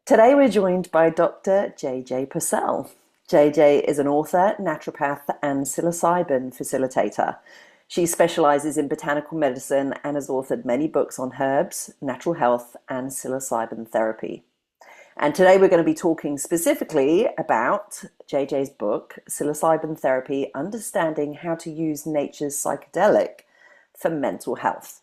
Today we're joined by Dr. JJ Purcell. JJ is an author, naturopath, and psilocybin facilitator. She specializes in botanical medicine and has authored many books on herbs, natural health, and psilocybin therapy. And today we're going to be talking specifically about JJ's book, Psilocybin Therapy: Understanding How to Use Nature's Psychedelic for Mental Health.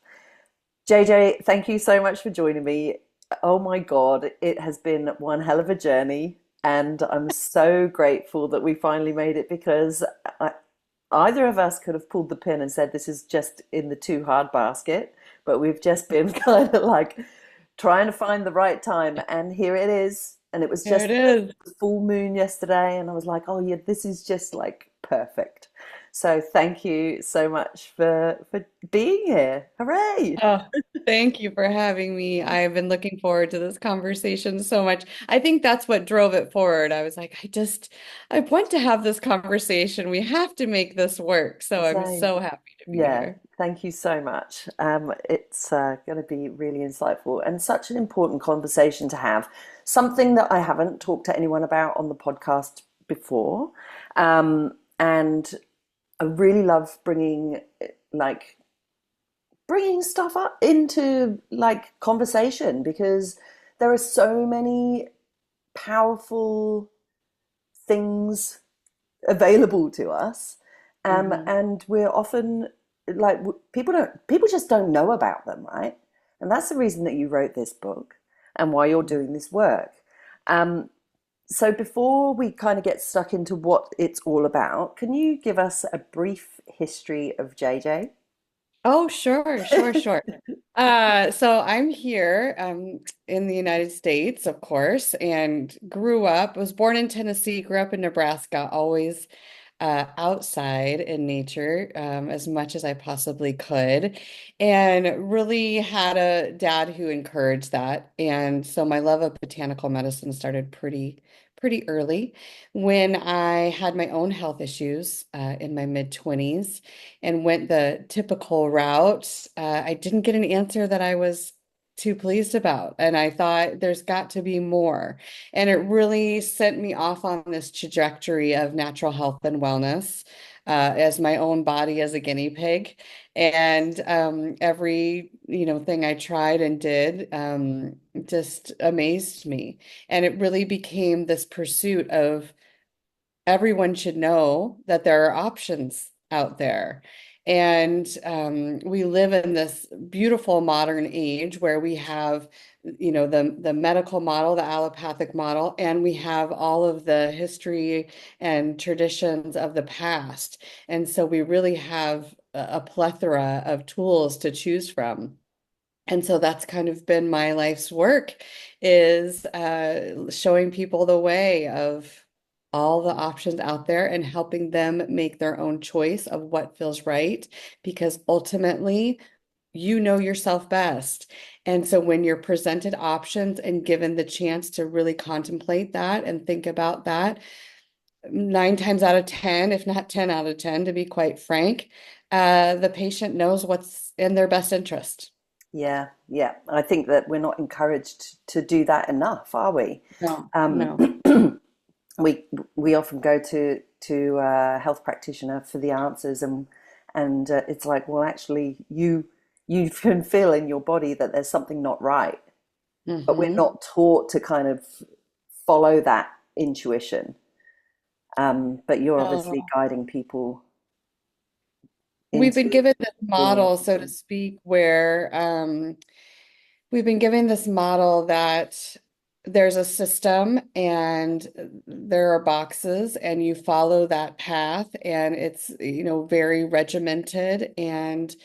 JJ, thank you so much for joining me. Oh my God, it has been one hell of a journey, and I'm so grateful that we finally made it because either of us could have pulled the pin and said this is just in the too hard basket, but we've just been kind of like trying to find the right time, and here it is. And it was There just it is. the full moon yesterday, and I was like, oh yeah, this is just like perfect. So thank you so much for being here. Hooray! Oh, thank you for having me. I've been looking forward to this conversation so much. I think that's what drove it forward. I was like, I want to have this conversation. We have to make this work. So I'm Same. so happy to be Yeah, here. thank you so much. It's going to be really insightful and such an important conversation to have. Something that I haven't talked to anyone about on the podcast before. And I really love like bringing stuff up into like conversation because there are so many powerful things available to us, Hmm. and we're often like people just don't know about them, right? And that's the reason that you wrote this book and why you're doing this work. um, so before we kind of get stuck into what it's all about, can you give us a brief history of JJ? Oh, sure, sure, sure. So I'm here in the United States, of course, and was born in Tennessee, grew up in Nebraska, always outside in nature as much as I possibly could, and really had a dad who encouraged that. And so my love of botanical medicine started pretty early when I had my own health issues in my mid 20s and went the typical route. I didn't get an answer that I was too pleased about, and I thought there's got to be more. And it really sent me off on this trajectory of natural health and wellness as my own body as a guinea pig. And every, thing I tried and did just amazed me. And it really became this pursuit of everyone should know that there are options out there. And we live in this beautiful modern age where we have, the medical model, the allopathic model, and we have all of the history and traditions of the past. And so we really have a plethora of tools to choose from. And so that's kind of been my life's work is showing people the way of all the options out there and helping them make their own choice of what feels right, because ultimately you know yourself best. And so when you're presented options and given the chance to really contemplate that and think about that, 9 times out of 10, if not 10 out of 10, to be quite frank, the patient knows what's in their best interest. Yeah, yeah, I think that we're not encouraged to do that enough, are we? No, um, no. we we often go to a health practitioner for the answers, and it's like, well, actually, you can feel in your body that there's something not right, but we're Hmm. not taught to kind of follow that intuition. But you're obviously No. guiding people We've been into given this doing the model, right so to thing. speak, where we've been given this model that there's a system and there are boxes and you follow that path and it's, very regimented and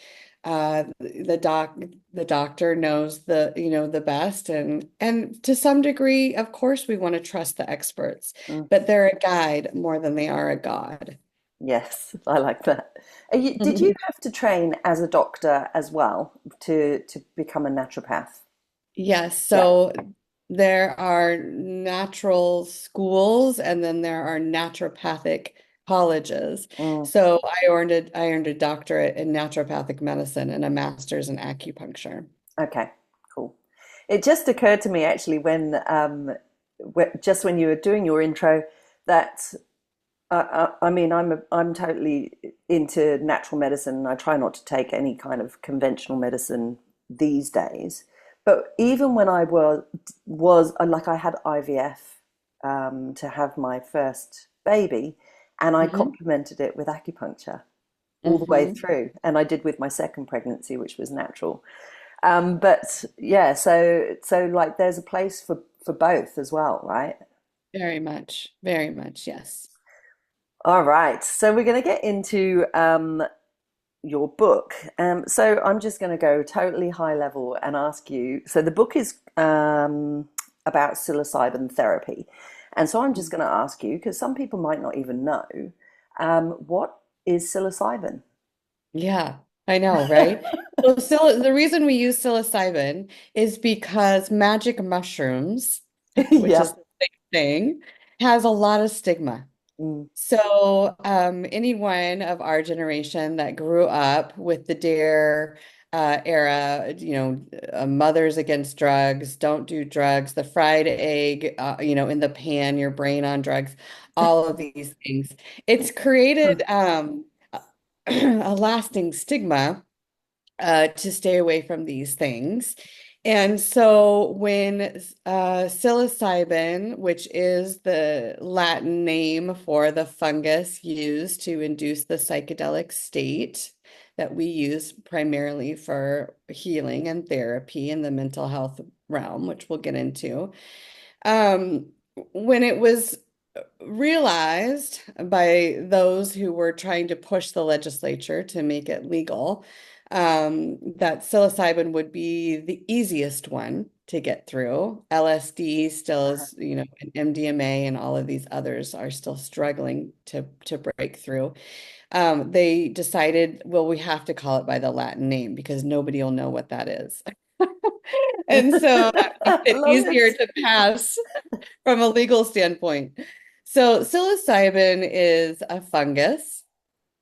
the doctor knows the best and to some degree, of course, we want to trust the experts, Mm. but they're a guide more than they are a god. Yes, I like that. Did you have to train as a doctor as well to become a naturopath? Yes, Yeah. so there are natural schools and then there are naturopathic colleges. Mm. So I earned a doctorate in naturopathic medicine and a master's in acupuncture. Okay, cool. It just occurred to me actually when just when you were doing your intro, that I mean, I'm totally into natural medicine, and I try not to take any kind of conventional medicine these days. But even when I was like I had IVF to have my first baby, and I Hmm. complemented it with acupuncture all the way Hmm. through, and I did with my second pregnancy, which was natural. But yeah, so like there's a place for both as well, right? Very much, yes. All right, so we're going to get into your book. So I'm just going to go totally high level and ask you. So the book is about psilocybin therapy, and so I'm just going to ask you because some people might not even know what is psilocybin. Yeah, I know, right? So, the reason we use psilocybin is because magic mushrooms, which is Yeah. the same thing, has a lot of stigma. Mm. So, anyone of our generation that grew up with the DARE era, mothers against drugs, don't do drugs, the fried egg, in the pan, your brain on drugs, all of these things. It's created a lasting stigma to stay away from these things. And so when psilocybin, which is the Latin name for the fungus used to induce the psychedelic state that we use primarily for healing and therapy in the mental health realm, which we'll get into, um, when it was realized by those who were trying to push the legislature to make it legal, that psilocybin would be the easiest one to get through. LSD still is, and MDMA and all of these others are still struggling to break through. They decided, well, we have to call it by the Latin name because nobody will know what that is. And so that makes I it love easier it. to pass from a legal standpoint. So psilocybin is a fungus,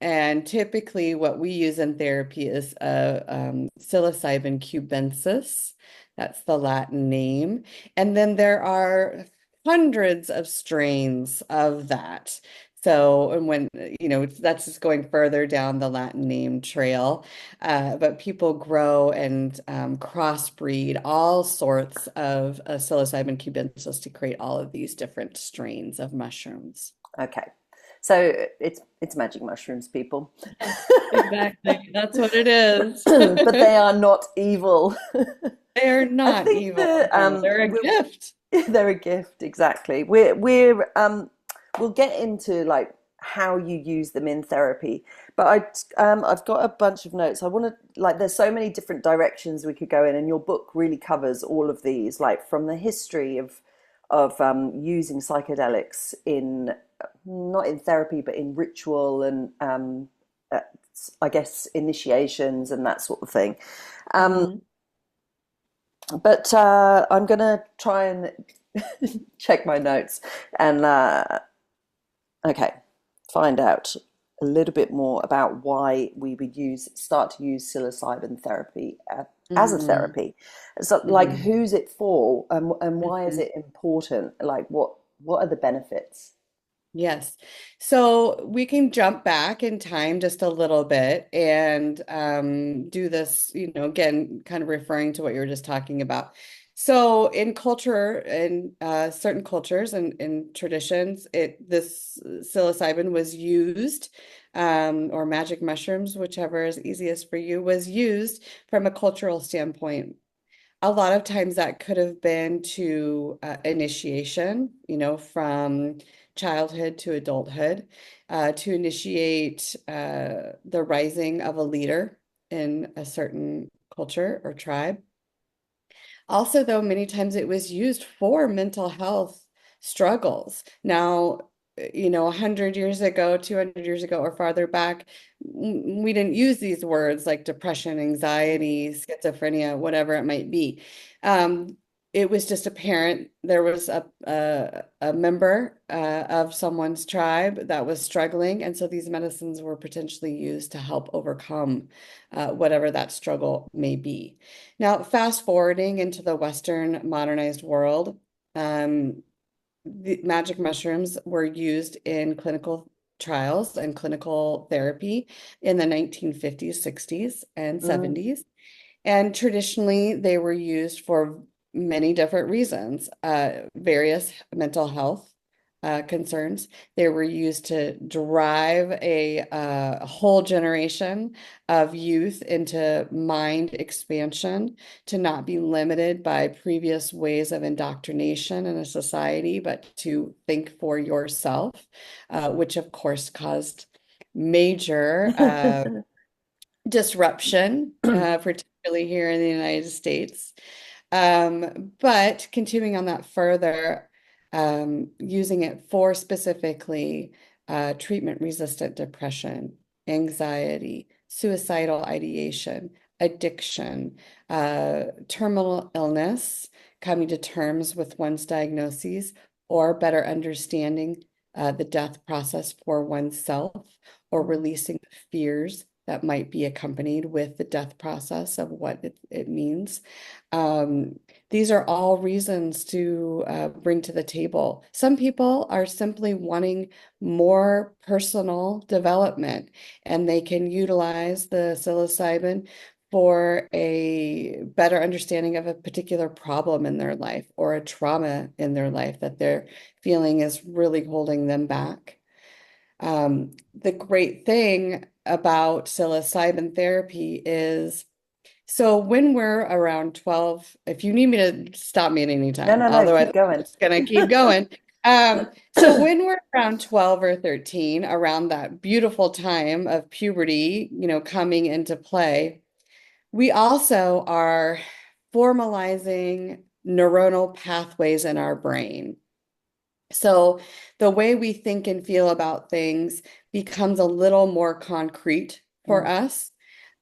and typically what we use in therapy is psilocybin cubensis. That's the Latin name. And then there are hundreds of strains of that. So, and when, that's just going further down the Latin name trail. But people grow and crossbreed all sorts of psilocybin cubensis to create all of these different strains of mushrooms. Okay, so it's magic mushrooms, people, Yes, exactly. That's what it is. but they are not evil. They're I not think evil. No, they're a we'll, gift. they're a gift, exactly. We'll get into like how you use them in therapy, but I've got a bunch of notes. I want to like there's so many different directions we could go in, and your book really covers all of these, like from the history of using psychedelics in not in therapy but in ritual and uh, I guess initiations and that sort of thing. Um, Mhm. but I'm gonna try and check my notes and okay, find out a little bit more about why we would start to use psilocybin therapy as a Mhm. therapy. So, like, Mhm. who's it for, and why is Mhm. it important? Like, what are the benefits? Yes. So we can jump back in time just a little bit and do this, again, kind of referring to what you were just talking about. So in culture and certain cultures and traditions, this psilocybin was used, or magic mushrooms, whichever is easiest for you, was used from a cultural standpoint. A lot of times that could have been to initiation, from childhood to adulthood, to initiate the rising of a leader in a certain culture or tribe. Also, though, many times it was used for mental health struggles. Now, 100 years ago, 200 years ago, or farther back, we didn't use these words like depression, anxiety, schizophrenia, whatever it might be. Um, it was just apparent there was a member of someone's tribe that was struggling, and so these medicines were potentially used to help overcome whatever that struggle may be. Now, fast forwarding into the Western modernized world, um, the magic mushrooms were used in clinical trials and clinical therapy in the 1950s, 60s, and Mm. 70s. And traditionally, they were used for many different reasons, various mental health concerns. They were used to drive a whole generation of youth into mind expansion, to not be limited by previous ways of indoctrination in a society, but to think for yourself, which of course caused major disruption, particularly here in the United States. But continuing on that further, using it for specifically treatment-resistant depression, anxiety, suicidal ideation, addiction, terminal illness, coming to terms with one's diagnoses, or better understanding the death process for oneself, or Mm. releasing the fears that might be accompanied with the death process of what it means. Um, these are all reasons to bring to the table. Some people are simply wanting more personal development, and they can utilize the psilocybin for a better understanding of a particular problem in their life or a trauma in their life that they're feeling is really holding them back. The great thing about psilocybin therapy is, so when we're around 12, if you need me to stop me at any No, time, no, no, otherwise keep I'm going. just gonna keep going. So when we're around 12 or 13, around that beautiful time of puberty, coming into play, we also are formalizing neuronal pathways in our brain. So the way we think and feel about things becomes a little more concrete for Mm. us.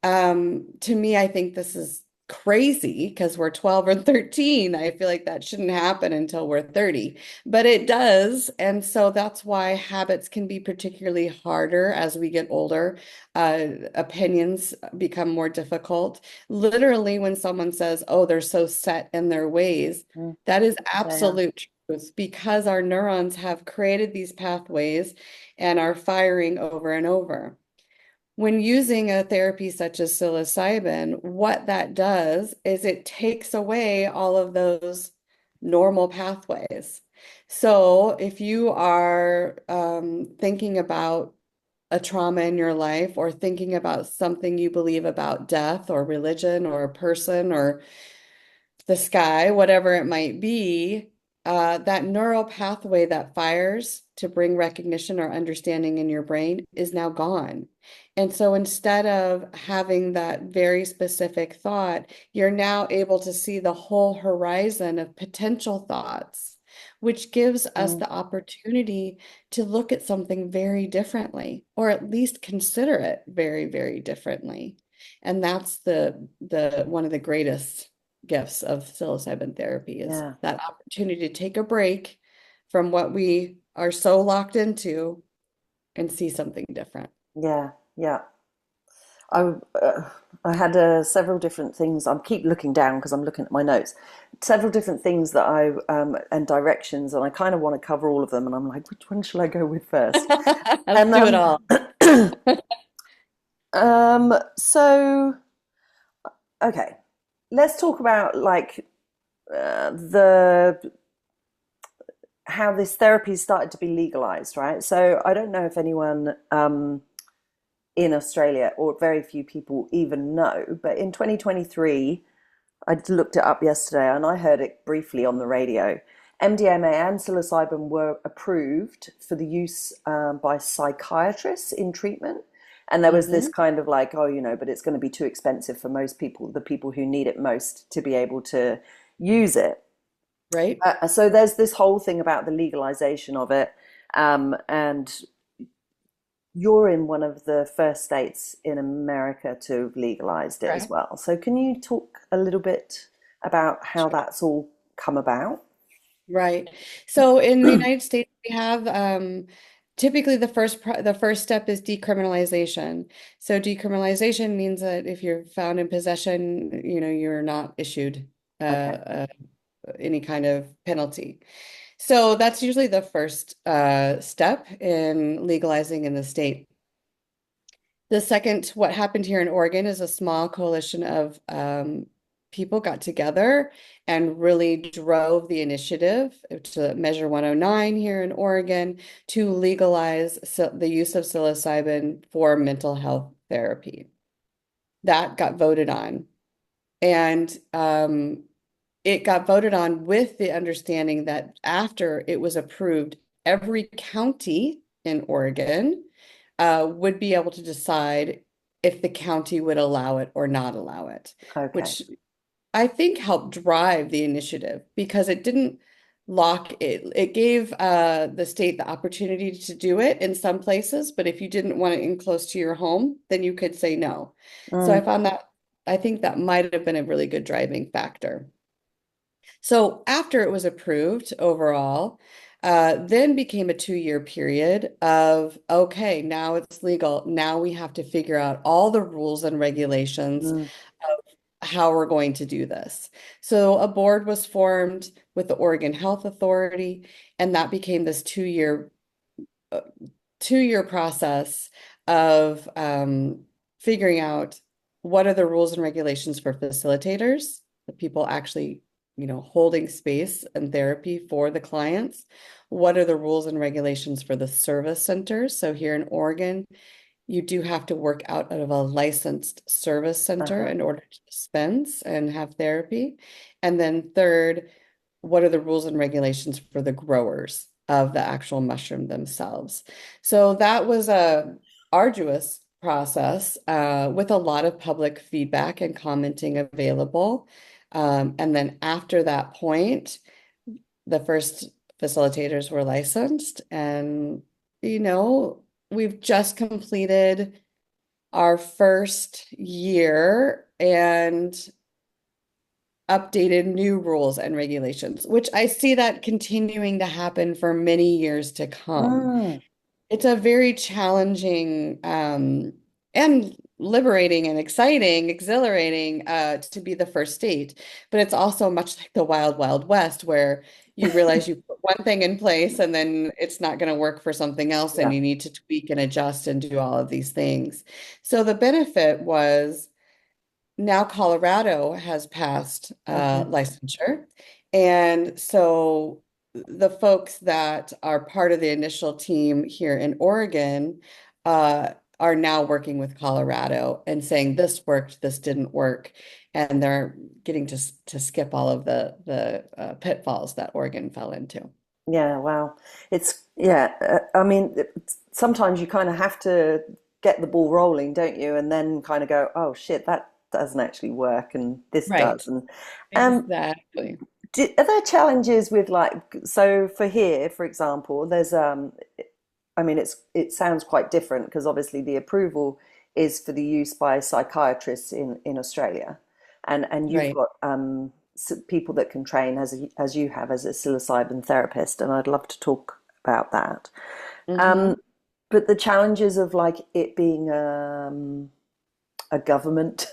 To me, I think this is crazy because we're 12 or 13. I feel like that shouldn't happen until we're 30, but it does. And so that's why habits can be particularly harder as we get older. Opinions become more difficult. Literally, when someone says, oh, they're so set in their ways, Mm. that is Yeah, yeah. absolute truth because our neurons have created these pathways and are firing over and over. When using a therapy such as psilocybin, what that does is it takes away all of those normal pathways. So if you are thinking about a trauma in your life or thinking about something you believe about death or religion or a person or the sky, whatever it might be, that neural pathway that fires to bring recognition or understanding in your brain is now gone. And so instead of having that very specific thought, you're now able to see the whole horizon of potential thoughts, which gives us Mm. the opportunity to look at something very differently, or at least consider it very, very differently. And that's the one of the greatest gifts of psilocybin therapy is Yeah, that opportunity to take a break from what we are so locked into and see something different. yeah, yeah. I I had several different things. I keep looking down because I'm looking at my notes. Several different things that I and directions, and I kind of want to cover all of them. And I'm like, which one shall I go with first? Let's And do it all. so okay, let's talk about like the how this therapy started to be legalized, right? So I don't know if anyone in Australia, or very few people even know, but in 2023, I looked it up yesterday and I heard it briefly on the radio. MDMA and psilocybin were approved for the use by psychiatrists in treatment. And there was this Hmm. kind of like, oh, but it's going to be too expensive for most people, the people who need it most, to be able to use it. Right? So there's this whole thing about the legalization of it. And you're in one of the first states in America to have legalized it as Correct. well. So can you talk a little bit about how that's all come about? Right. So in the United States, we have typically the first step is decriminalization. So decriminalization means that if you're found in possession, you're not issued uh, Okay. uh, any kind of penalty. So that's usually the first step in legalizing in the state. The second, what happened here in Oregon is a small coalition of people got together and really drove the initiative to Measure 109 here in Oregon to legalize the use of psilocybin for mental health therapy. That got voted on. And it got voted on with the understanding that after it was approved, every county in Oregon would be able to decide if the county would allow it or not allow it, Okay. which I think helped drive the initiative because it didn't lock it. It gave the state the opportunity to do it in some places, but if you didn't want it in close to your home, then you could say no. So I Mm, found that I think that might have been a really good driving factor. So after it was approved overall, then became a 2-year period of, okay, now it's legal. Now we have to figure out all the rules and regulations mm, of how we're going to do this. So a board was formed with the Oregon Health Authority, and that became this uh, 2-year process of figuring out what are the rules and regulations for facilitators, the people actually, holding space and therapy for the clients. What are the rules and regulations for the service centers? So here in Oregon, you do have to work out of a licensed service center uh-huh. in order to dispense and have therapy. And then third, what are the rules and regulations for the growers of the actual mushroom themselves? So that was a arduous process with a lot of public feedback and commenting available. And then after that point, the first facilitators were licensed, and we've just completed our first year and updated new rules and regulations, which I see that continuing to happen for many years to come. Mm, It's a very challenging and liberating and exciting, exhilarating to be the first state. But it's also much like the Wild Wild West, where you realize you put one thing in place and then it's not going to work for something else, and yeah. you need to tweak and adjust and do all of these things. So the benefit was now Colorado has passed Okay. licensure. And so the folks that are part of the initial team here in Oregon are now working with Colorado and saying this worked, this didn't work. And they're getting to skip all of the pitfalls that Oregon fell into. Yeah, wow. Yeah, I mean, sometimes you kind of have to get the ball rolling, don't you? And then kind of go, oh shit, that doesn't actually work, and this Right. does. And um, Exactly. are there challenges with like, so for here, for example, there's I mean, it sounds quite different because obviously the approval is for the use by psychiatrists in Australia, and you've Right. got people that can train as you have as a psilocybin therapist, and I'd love to talk about that. Hmm. Um, but the challenges of like it being a government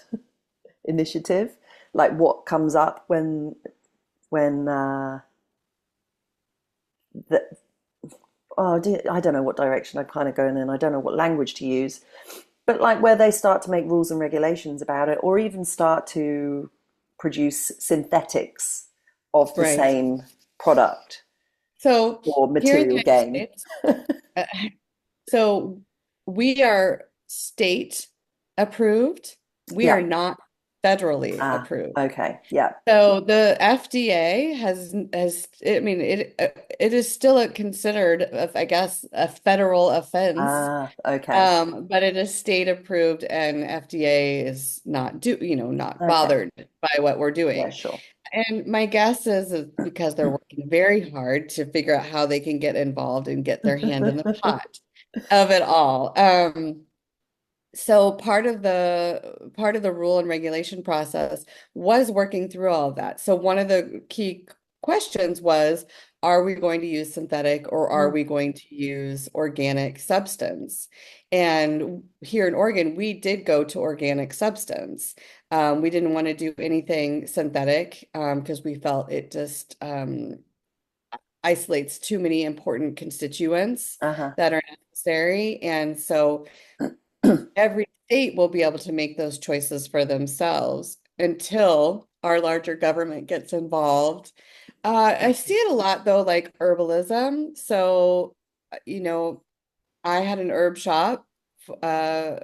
initiative, like what comes up when the, I don't know what direction I'm kind of going in. I don't know what language to use, but like where they start to make rules and regulations about it, or even start to produce synthetics of the Right. same product So or here in the material United gain. States, uh, so we are state approved. We are Yeah. not federally Ah, approved. okay. Yeah. So the FDA I mean it is still considered I guess a federal offense. Ah, okay. But it is state approved, and FDA is not Okay. bothered by what we're Yeah, doing. sure. And my guess is because they're working very hard to figure out how they can get involved and get their hand in the pot of it all. So part of the rule and regulation process was working through all of that. So one of the key questions was, are we going to use synthetic or are Mm, we going to use organic substance? And here in Oregon, we did go to organic substance. We didn't want to do anything synthetic because we felt it just isolates too many important constituents Uh-huh. that are necessary. And so every state will be able to make those choices for themselves until our larger government gets involved. I see it a lot though, like herbalism. So, you know, I had an herb shop uh,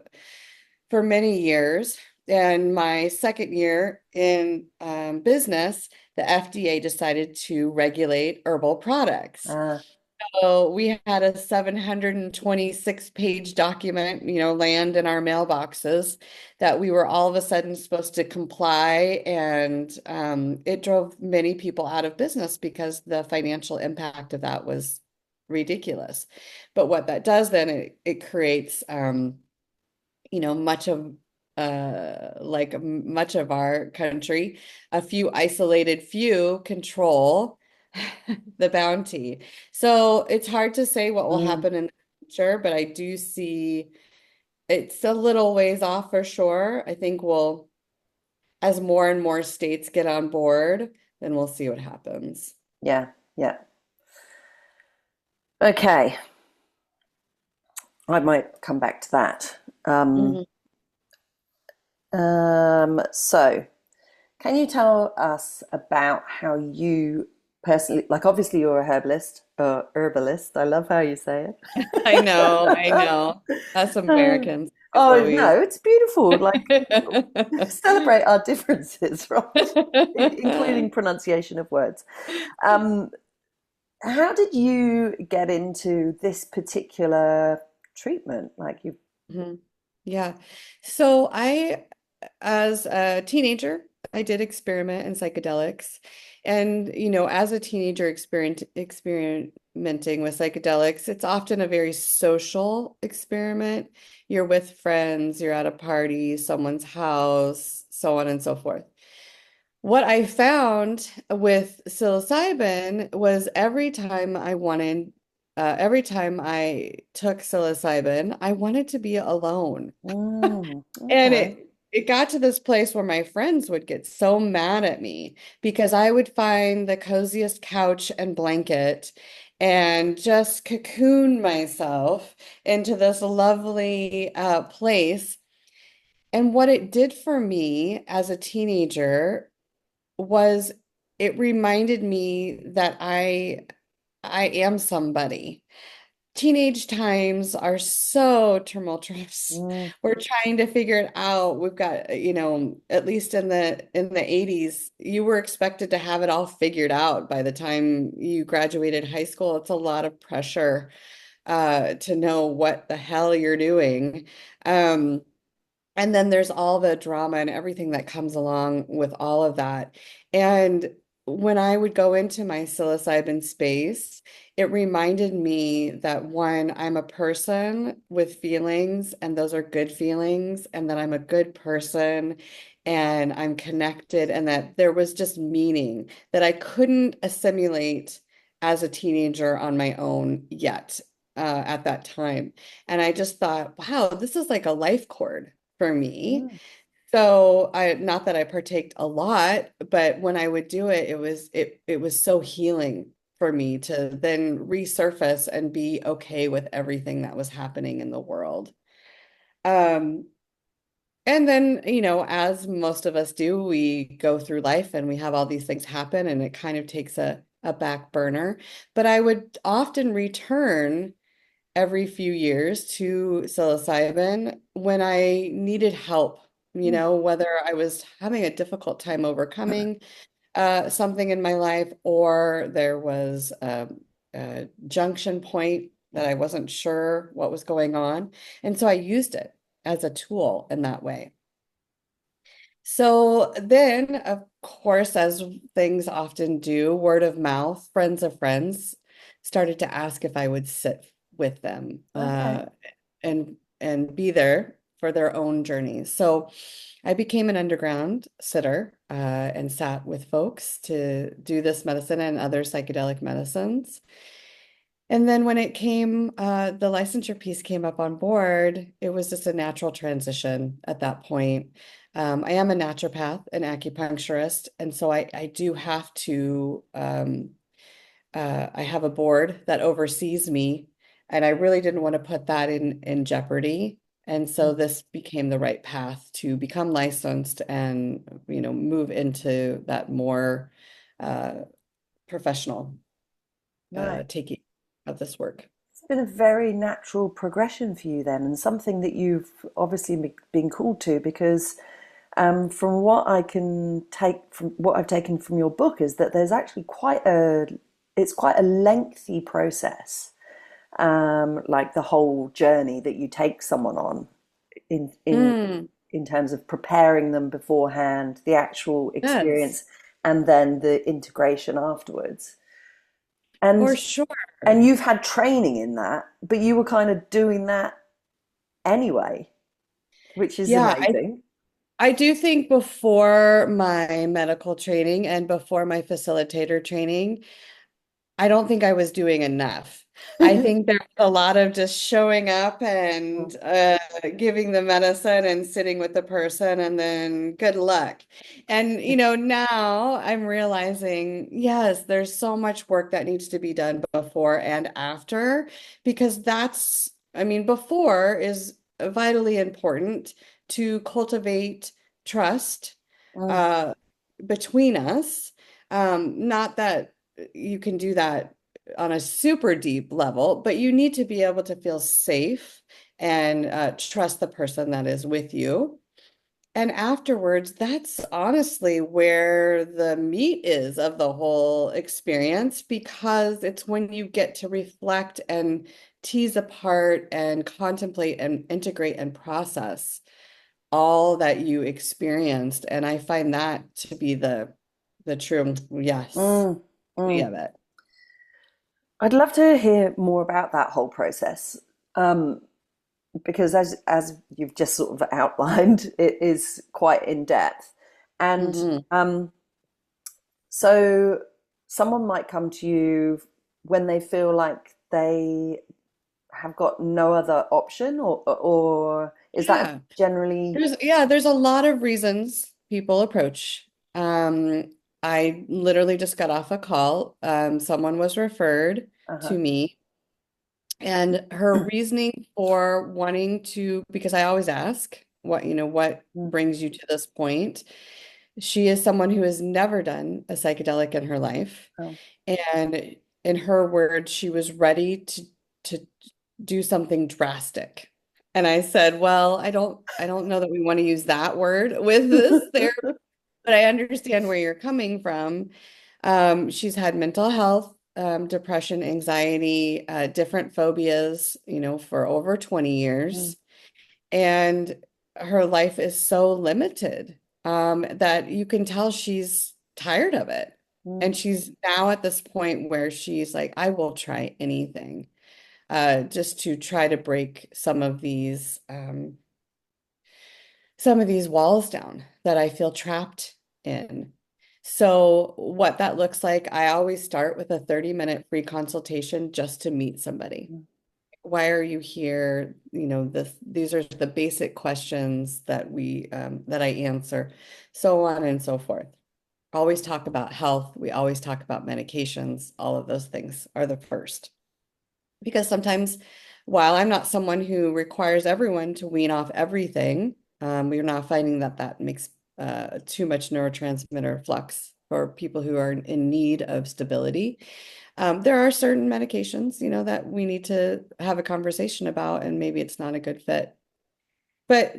for many years. And my second year in business, the FDA decided to regulate herbal products. Uh, So we had a 726-page document, land in our mailboxes that we were all of a sudden supposed to comply. And it drove many people out of business because the financial impact of that was ridiculous. But what that does then, it creates, much of much of our country, a few isolated few control the bounty. So it's hard to say what will mm, happen in the future, but I do see it's a little ways off for sure. I think as more and more states get on board, then we'll see what happens. yeah, yeah. Okay, I might come back to that. Mhm. So, can you tell us about how you personally, like obviously you're a herbalist. I love how you say I know, I it. know. Us Americans is Oh always. no, it's beautiful. Like celebrate our differences, right? Including pronunciation of words. Um, how did you get into this particular treatment? Like you, Mhm. Yeah. So as a teenager, I did experiment in psychedelics. And, as a teenager experimenting with psychedelics, it's often a very social experiment. You're with friends, you're at a party, someone's house, so on and so forth. What I found with psilocybin was every time I took psilocybin, I wanted to be alone. And okay. it got to this place where my friends would get so mad at me because I would find the coziest couch and blanket and just cocoon myself into this lovely place. And what it did for me as a teenager was it reminded me that I am somebody. Teenage times are so tumultuous. Mm, We're trying to figure it out. We've got, at least in the 80s, you were expected to have it all figured out by the time you graduated high school. It's a lot of pressure to know what the hell you're doing. Um, and then there's all the drama and everything that comes along with all of that. And when I would go into my psilocybin space, it reminded me that one, I'm a person with feelings, and those are good feelings, and that I'm a good person and I'm connected, and that there was just meaning that I couldn't assimilate as a teenager on my own yet at that time. And I just thought, wow, this is like a life cord for me. mm. So not that I partaked a lot, but when I would do it, it was so healing for me to then resurface and be okay with everything that was happening in the world. Um, and then, as most of us do, we go through life and we have all these things happen and it kind of takes a back burner. But I would often return every few years to psilocybin when I needed help, Mm. whether I was having a difficult time overcoming something in my life or there was a junction point that I wasn't sure what was going on. And so I used it as a tool in that way. So then, of course, as things often do, word of mouth, friends of friends started to ask if I would sit with them Okay. and be there for their own journeys. So I became an underground sitter and sat with folks to do this medicine and other psychedelic medicines. And then when the licensure piece came up on board, it was just a natural transition at that point. I am a naturopath, an acupuncturist, and so I do have to I have a board that oversees me, and I really didn't want to put that in jeopardy. And so this became the right path to become licensed and, move into that more uh, professional Nice. taking of this work. It's been a very natural progression for you then, and something that you've obviously been called to because from what I can take from what I've taken from your book is that there's actually it's quite a lengthy process, like the whole journey that you take someone on in in Mm, in terms of preparing them beforehand, the actual yes, experience, and then the integration afterwards. And for sure. and you've had training in that, but you were kind of doing that anyway, which is Yeah, amazing. I do think before my medical training and before my facilitator training, I don't think I was doing enough. I think there's a lot of just showing up and giving the medicine and sitting with the person and then good luck. And, now I'm realizing, yes, there's so much work that needs to be done before and after, because before is vitally important to cultivate trust Mm, uh, between us. Not that you can do that on a super deep level, but you need to be able to feel safe and trust the person that is with you. And afterwards, that's honestly where the meat is of the whole experience, because it's when you get to reflect and tease apart and contemplate and integrate and process all that you experienced. And I find that to be the true yes mm, of mm. it. I'd love to hear more about that whole process, um, because as you've just sort of outlined, it is quite in depth. And Hmm. so someone might come to you when they feel like they have got no other option, or is that Yeah. generally There's a lot of reasons people approach. I literally just got off a call. Someone was referred uh-huh. to me, and her reasoning for wanting to, because I always ask, what Mm, brings you to this point? She is someone who has never done a psychedelic in her life. oh, And in her words, she was ready to do something drastic. And I said, well, I don't know that we want to use that word with this therapy, but I understand where you're coming from. She's had mental health, depression, anxiety, different phobias, for over 20 mm, years. And her life is so limited, that you can tell she's tired of it. mm, And she's now at this point where she's like, I will try anything, just to try to break some of these walls down that I feel trapped in. So what that looks like, I always start with a 30-minute free consultation just to meet somebody. mm, Why are you here? These are the basic questions that I answer, so on and so forth. Always talk about health. We always talk about medications. All of those things are the first. Because sometimes, while I'm not someone who requires everyone to wean off everything, we're not finding that that makes too much neurotransmitter flux for people who are in need of stability. There are certain medications, that we need to have a conversation about, and maybe it's not a good fit. But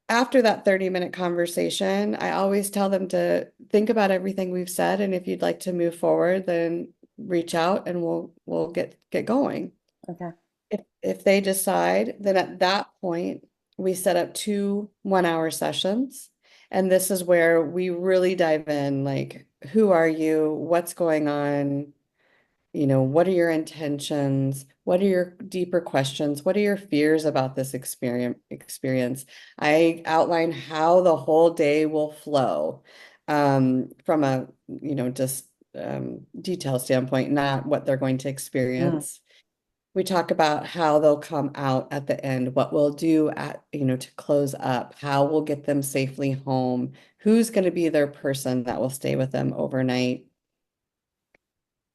after that 30-minute conversation, I always tell them to think about everything we've said, and if you'd like to move forward, then reach out and we'll get going. okay. If they decide, then at that point, we set up two 1-hour sessions. And this is where we really dive in, like, who are you? What's going on? What are your intentions? What are your deeper questions? What are your fears about this experience? I outline how the whole day will flow, from a, just detail standpoint, not what they're going to Mm, experience. We talk about how they'll come out at the end, what we'll do to close up, how we'll get them safely home, who's going to be their person that will stay with them overnight.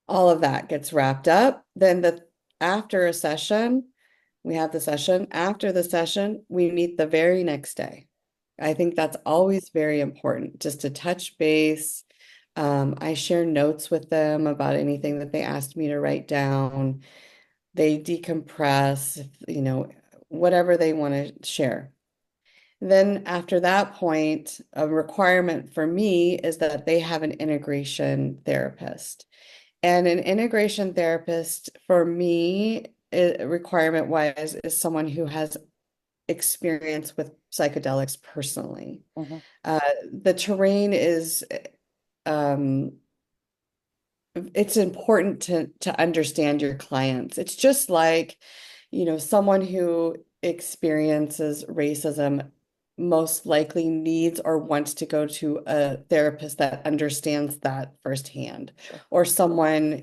all of that gets wrapped up. Then after a session, we have the session. After the session, we meet the very next day. I think that's always very important, just to touch base. I share notes with them about anything that they asked me to write down. They decompress, whatever they want to share. Then after that point, a requirement for me is that they have an integration therapist. And an integration therapist for me, requirement wise, is someone who has experience with psychedelics personally. Mhm. Uh, the terrain is um, it's important to understand your clients. It's just like, someone who experiences racism most likely needs or wants to go to a therapist that understands that firsthand, Sure. or someone,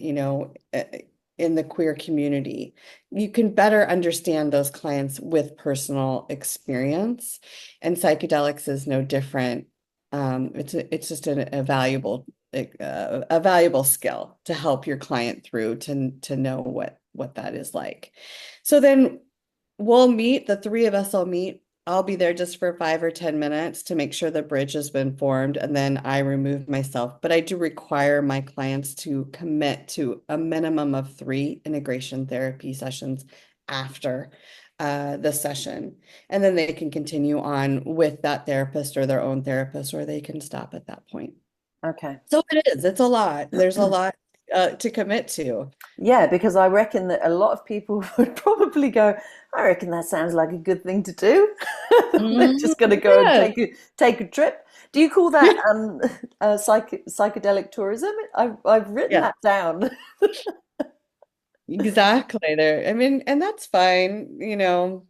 in the queer community. You can better understand those clients with personal experience, and psychedelics is no different. It's just a valuable skill to help your client through to know what that is like. So then we'll meet, the three of us will meet. I'll be there just for 5 or 10 minutes to make sure the bridge has been formed, and then I remove myself. But I do require my clients to commit to a minimum of 3 integration therapy sessions after the session. And then they can continue on with that therapist or their own therapist, or they can stop at that point. Okay. So it's a lot. There's a lot to commit to. Yeah, because I reckon that a lot of people would probably go, I reckon that sounds like a good thing to do. They're just going to go and Yes. take a trip. Do you call that psychedelic tourism? I've written Yeah, that down. exactly. There. I mean, and that's fine,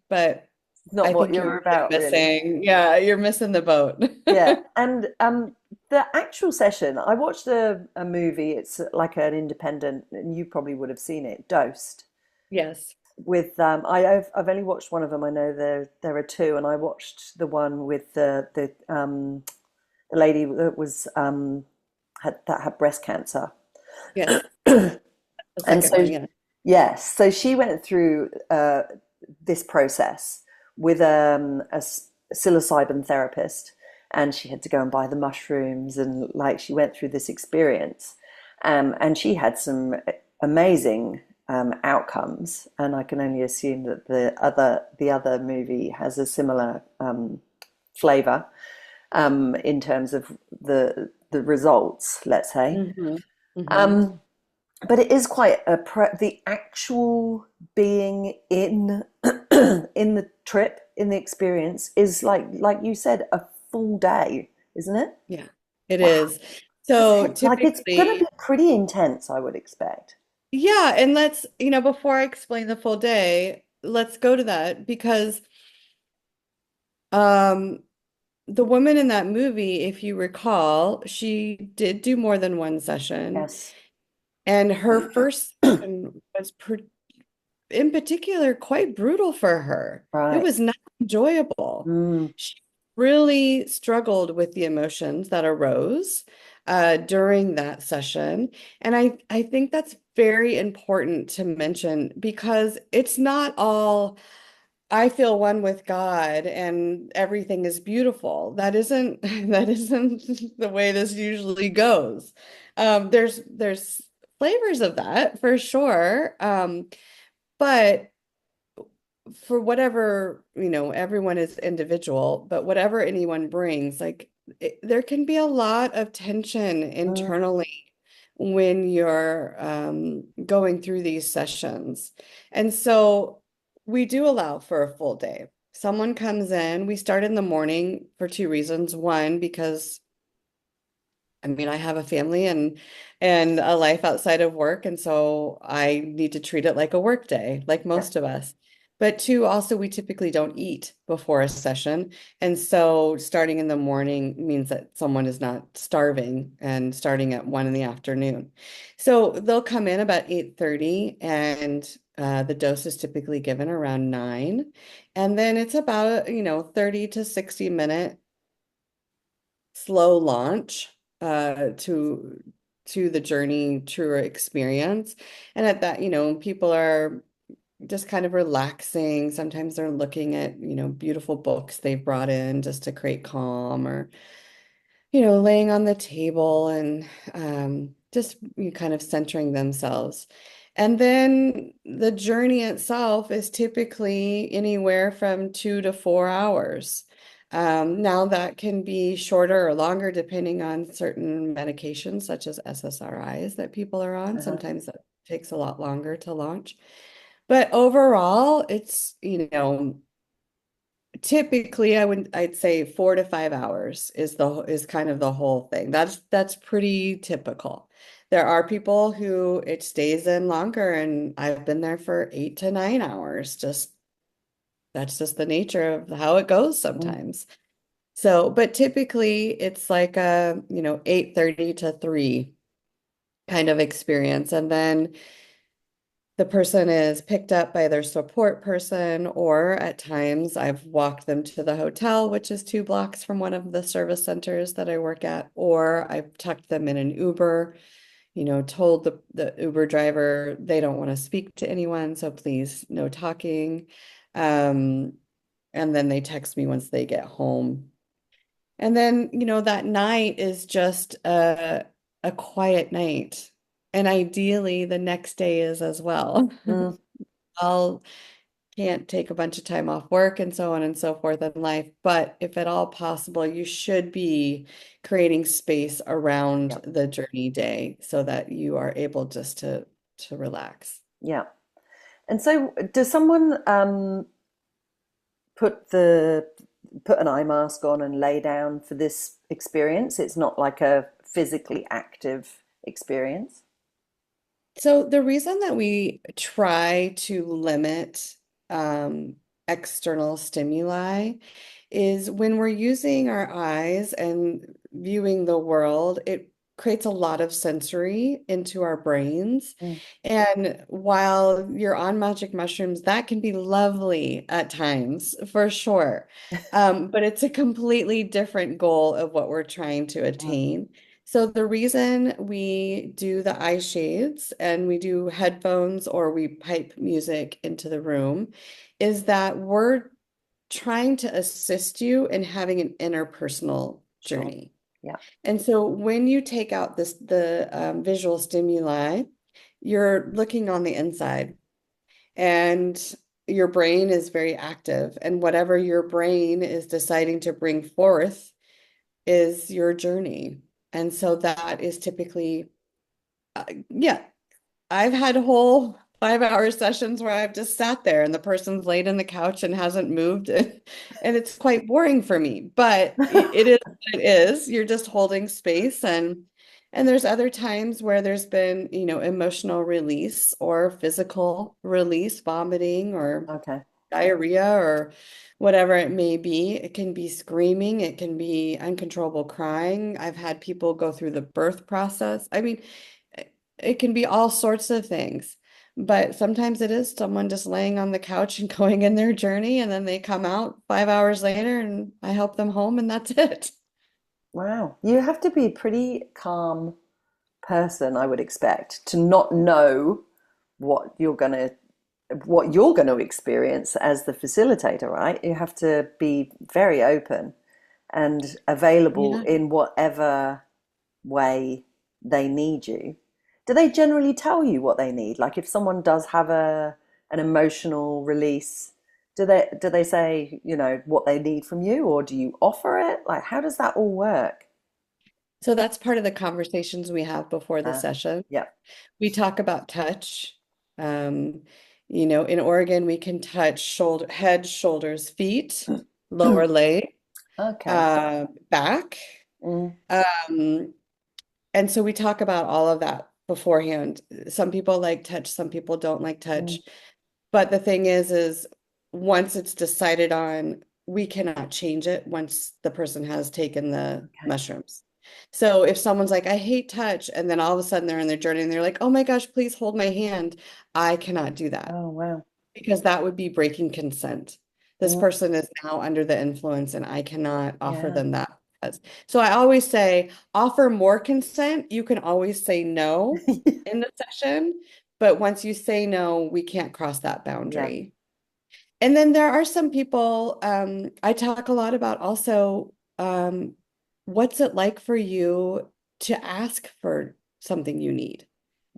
but It's not I what think you're you're really about, really. missing. Yeah, you're missing the boat. Yeah, and the actual session, I watched a movie. It's like an independent, and you probably would have seen it, Dosed. Yes. With I've only watched one of them. I know there are two, and I watched the one with the lady that was had breast cancer, Yes. The and second so one. Yeah. yes, so she went through this process with psilocybin therapist, and she had to go and buy the mushrooms, and like she went through this experience, and she had some amazing outcomes, and I can only assume that the other movie has a similar flavor in terms of the results, let's say. Hmm. Hmm. Um, but it is quite the actual being in in the trip, in the experience, is like you said, a full day, isn't it? Yeah, it Wow, is. that's So like it's going to be typically, pretty intense, I would expect. yeah, and before I explain the full day, let's go to that because um the woman in that movie, if you recall, she did do more than one session. Yes. And her first session was in particular quite brutal for her. It Right. was not enjoyable. Mm, She really struggled with the emotions that arose during that session. And I think that's very important to mention because it's not all I feel one with God and everything is beautiful. That isn't that isn't the way this usually goes. There's flavors of that for sure. But for whatever, everyone is individual, but whatever anyone brings, like there can be a lot of tension mm, internally when you're going through these sessions. And so we do allow for a full day. Someone comes in, we start in the morning for two reasons. One, because I mean, I have a family and a life outside of work, and so I need to treat it like a work day, like yeah. most of us. But two, also, we typically don't eat before a session. And so starting in the morning means that someone is not starving and starting at 1 in the afternoon. So they'll come in about 8:30 and the dose is typically given around 9. And then it's about, 30 to 60 minute slow launch to to the journey, truer experience. And at that, people are just kind of relaxing. Sometimes they're looking at, beautiful books they've brought in just to create calm, or laying on the table and just kind of centering themselves. And then the journey itself is typically anywhere from 2 to 4 hours. Now that can be shorter or longer depending on certain medications, such as SSRIs that people are on. Uh-huh. Sometimes that takes a lot longer to launch. But overall, it's, typically I'd say 4 to 5 hours is kind of the whole thing. That's pretty typical. There are people who it stays in longer, and I've been there for 8 to 9 hours. That's just the nature of how it goes Mm, sometimes. So, but typically it's like a, 8:30 to 3 kind of experience. And then the person is picked up by their support person, or at times I've walked them to the hotel, which is 2 blocks from one of the service centers that I work at, or I've tucked them in an Uber, told the Uber driver they don't want to speak to anyone, so please no talking. Um, and then they text me once they get home. And then, that night is just a quiet night. And ideally, the next day is as well. mm, I'll can't take a bunch of time off work and so on and so forth in life. But if at all possible, you should be creating space around yeah, the journey day so that you are able just to relax. yeah. And so, does someone put the put an eye mask on and lay down for this experience? It's not like a physically active experience. So the reason that we try to limit external stimuli is when we're using our eyes and viewing the world, it creates a lot of sensory into our brains. Mm, And while you're on magic mushrooms, that can be lovely at times, for sure. But it's a completely different goal of what we're trying to mm, attain. So the reason we do the eye shades and we do headphones or we pipe music into the room is that we're trying to assist you in having an interpersonal sure. journey. Yeah. And so when you take out the visual stimuli, you're looking on the inside, and your brain is very active. And whatever your brain is deciding to bring forth is your journey. And so that is typically, yeah, I've had whole 5 hour sessions where I've just sat there and the person's laid in the couch and hasn't moved. And it's quite boring for me, but it is what it is. You're just holding space, and there's other times where there's been, emotional release or physical release, vomiting or Okay. diarrhea or whatever it may be. It can be screaming, it can be uncontrollable crying. I've had people go through the birth process. I mean, it can be all sorts of things. But sometimes it is someone just laying on the couch and going in their journey, and then they come out 5 hours later and I help them home, and that's it. Wow. You have to be a pretty calm person, I would expect, to not know what you're gonna what you're going to experience as the facilitator, right? You have to be very open and available Yeah. in whatever way they need you. Do they generally tell you what they need? Like if someone does have a an emotional release, do they say, what they need from you, or do you offer it? Like how does that all work? So that's part of the conversations we have before the Uh, session. yeah. We talk about touch. Um, in Oregon, we can touch head, shoulders, feet, lower leg, Okay. back. Mm, Um, and so we talk about all of that beforehand. Some people like touch, some people don't like mm, touch. But the thing is once it's decided on, we cannot change it once the person has taken the okay. mushrooms. So if someone's like, I hate touch, and then all of a sudden they're in their journey and they're like, oh my gosh, please hold my hand, I cannot do that Oh, wow. because that would be breaking consent. This Mm, person is now under the influence and I cannot offer yeah. them that does. So I always say offer more consent. You can always say no in the session, but once you say no, we can't cross that Yeah. boundary. And then there are some people, I talk a lot about also, what's it like for you to ask for something you need?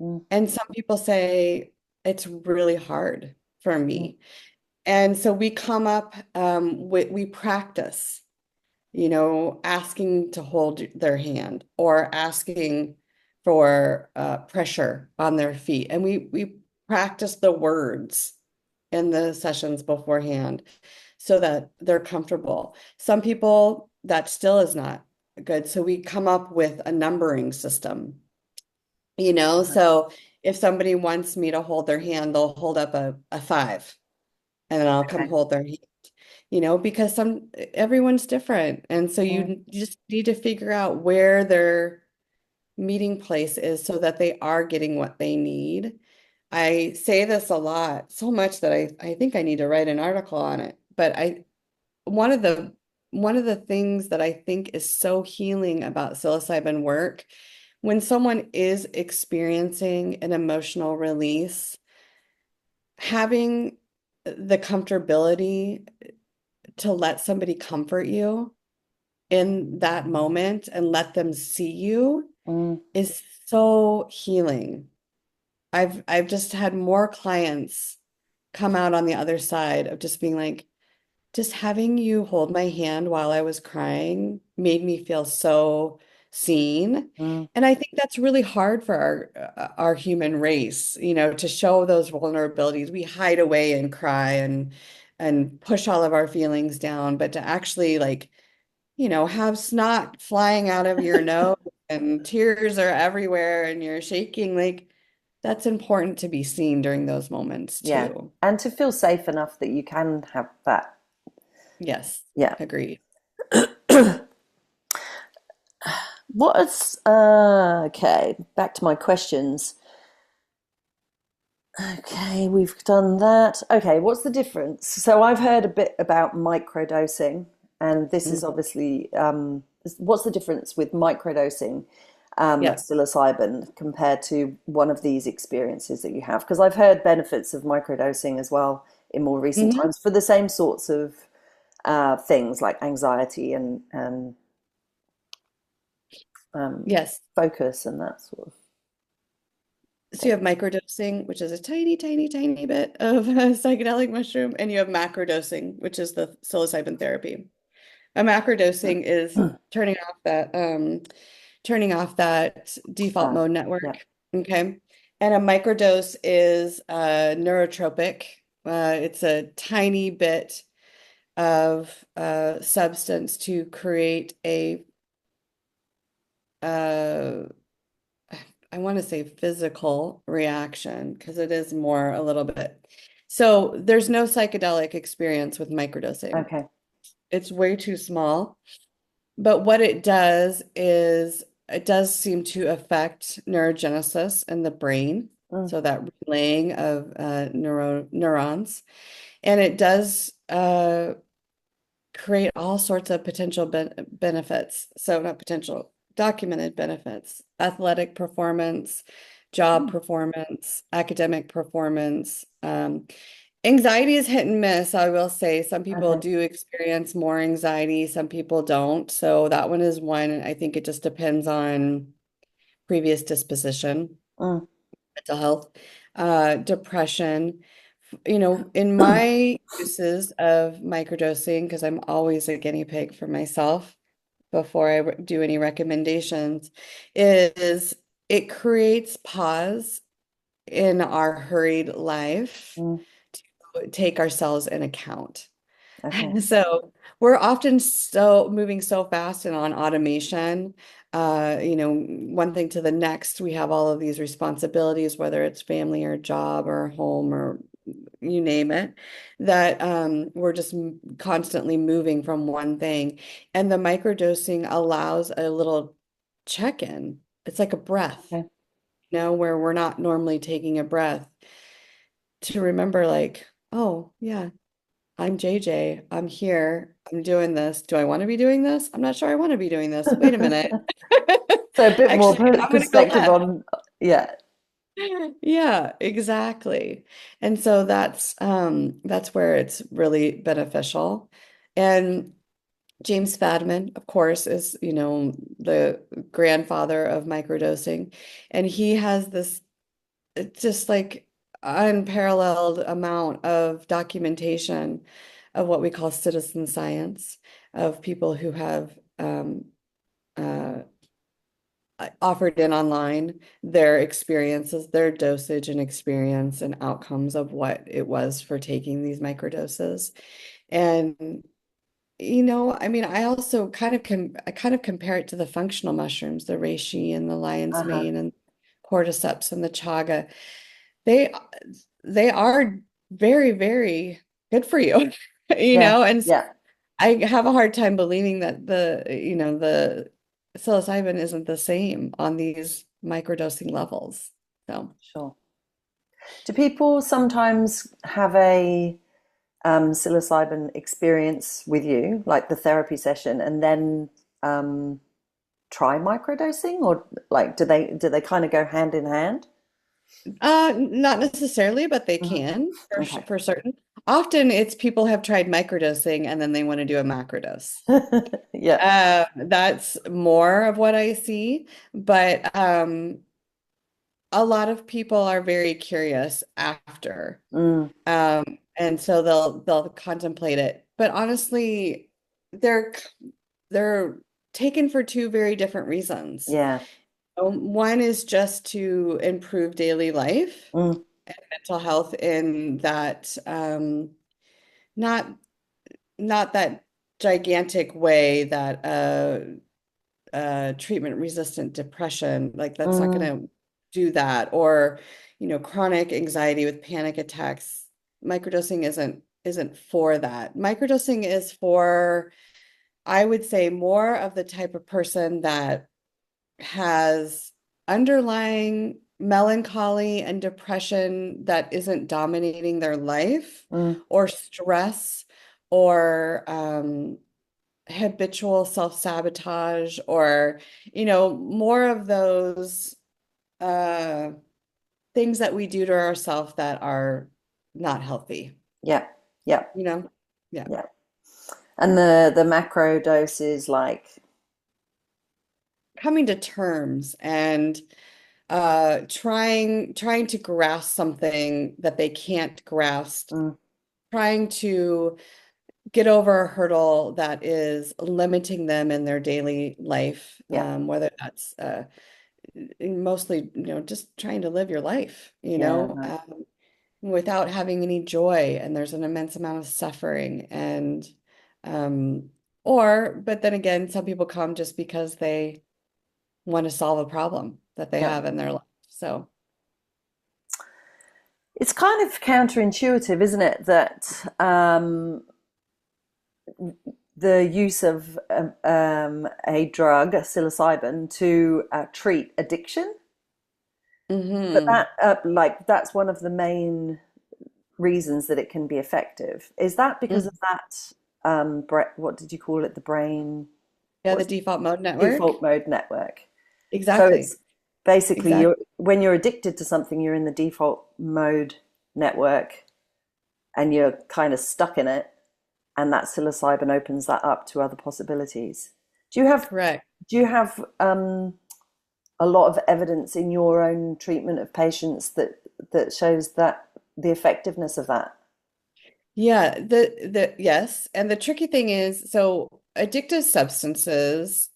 Mm, And some people say it's really hard for mm, me. And so we come up, we practice, asking to hold their hand or asking for pressure on their feet. And we practice the words in the sessions beforehand so that they're comfortable. Some people, that still is not good. So we come up with a numbering system, uh-huh. so if somebody wants me to hold their hand, they'll hold up a five and then I'll come Okay. hold their hand, because everyone's different. And so Mm, you just need to figure out where their meeting place is so that they are getting what they need. I say this a lot, so much that I think I need to write an article on it. But one of the one of the things that I think is so healing about psilocybin work, when someone is experiencing an emotional release, having the comfortability to let somebody comfort you in that moment and let them see you mm, is so healing. I've just had more clients come out on the other side of just being like, just having you hold my hand while I was crying made me feel so seen. mm. And I think that's really hard for our human race, to show those vulnerabilities. We hide away and cry and push all of our feelings down, but to actually like, have snot flying out of your nose and tears are everywhere and you're shaking, like that's important to be seen during those moments Yeah. too. And to feel safe enough that you can have that. Yes, Yeah. agreed. Okay, back to my questions. Okay, we've done that. Okay, what's the difference? So I've heard a bit about microdosing, and this is Mm. obviously what's the difference with microdosing Yeah. psilocybin compared to one of these experiences that you have? Because I've heard benefits of microdosing as well in more recent Hmm. times for the same sorts of things like anxiety and um, Yes. focus and that sort of So thing. you have microdosing, which is a tiny, tiny, tiny bit of psychedelic mushroom, and you have macrodosing, which is the psilocybin therapy. A macrodosing is turning off that default mode Yeah. network. Okay. And a microdose is neurotropic. It's a tiny bit of substance to create a uh, I want to say physical reaction because it is more a little bit. So there's no psychedelic experience with microdosing. Okay. It's way too small. But what it does is it does seem to affect neurogenesis in the brain. Mm, So that relaying of neurons. And it does create all sorts of potential benefits. So not potential, documented benefits, athletic performance, job mm, performance, academic performance. Anxiety is hit and miss, I will say. Some people okay. do experience more anxiety, some people don't. So that one is one. I think it just depends on previous disposition, Mm, mental health, depression. In my uses of microdosing, because I'm always a guinea pig for myself before I do any recommendations, is it creates pause in our hurried life mm, to take ourselves in account. okay. So we're often so moving so fast and on automation. One thing to the next, we have all of these responsibilities, whether it's family or job or home or you name it, that we're just constantly moving from one thing. And the microdosing allows a little check-in. It's like a breath, Okay. where we're not normally taking a breath to remember, like, oh, yeah. I'm JJ. I'm here. I'm doing this. Do I want to be doing this? I'm not sure I want to be doing this. Wait a minute. So a bit more Actually, I'm going to go perspective left. on, yeah. Yeah, exactly. And so that's where it's really beneficial. And James Fadman, of course, is, the grandfather of microdosing. And he has this just like unparalleled amount of documentation of what we call citizen science, of people who have uh, offered in online their experiences, their dosage and experience and outcomes of what it was for taking these microdoses. And I mean, I also I kind of compare it to the functional mushrooms, the reishi and the lion's Uh-huh. mane and cordyceps and the chaga. They they are very, very good for you, Yeah. and Yeah. I have a hard time believing that the psilocybin isn't the same on these microdosing levels. So, Sure. Do people sometimes have a psilocybin experience with you, like the therapy session, and then um, try microdosing, or like do they kind of go hand in hand? not necessarily, but they Mhm. can Okay. for certain. Often it's people have tried microdosing and then they want to do a macrodose. Yeah. That's more of what I see, but a lot of people are very curious after. Mm, And so they'll contemplate it. But honestly, they're they're taken for two very different reasons. yeah. One is just to improve daily life Mm, and mental health in that not not that gigantic way that treatment resistant depression, like that's not mm, going to do that, or chronic anxiety with panic attacks. Microdosing isn't for that. Microdosing is for, I would say, more of the type of person that has underlying melancholy and depression that isn't dominating their life, mm, or stress, or habitual self-sabotage, or more of those uh things that we do to ourselves that are not healthy, yeah. Yeah. you know yeah. Yeah. And the macro dose is like, Coming to terms and trying to grasp something that they can't grasp, mm, trying to get over a hurdle that is limiting them in their daily life, yeah. whether that's mostly, just trying to live your life, Yeah. No. without having any joy. And there's an immense amount of suffering. And, um, but then again, some people come just because they want to solve a problem that they Yeah. have in their life. So, It's kind of counterintuitive, isn't it, that the use of a drug, psilocybin, to treat addiction. But hmm that, like, that's one of the main reasons that it can be effective. Is that because of that? What did you call it? The brain, Yeah, the what's default mode network. default mode network? So Exactly. it's basically Exactly. you're when you're addicted to something, you're in the default mode network, and you're kind of stuck in it. And that psilocybin opens that up to other possibilities. Do you have Correct. do you have a lot of evidence in your own treatment of patients that shows that the effectiveness of that? Yeah, the yes. And the tricky thing is, so addictive substances,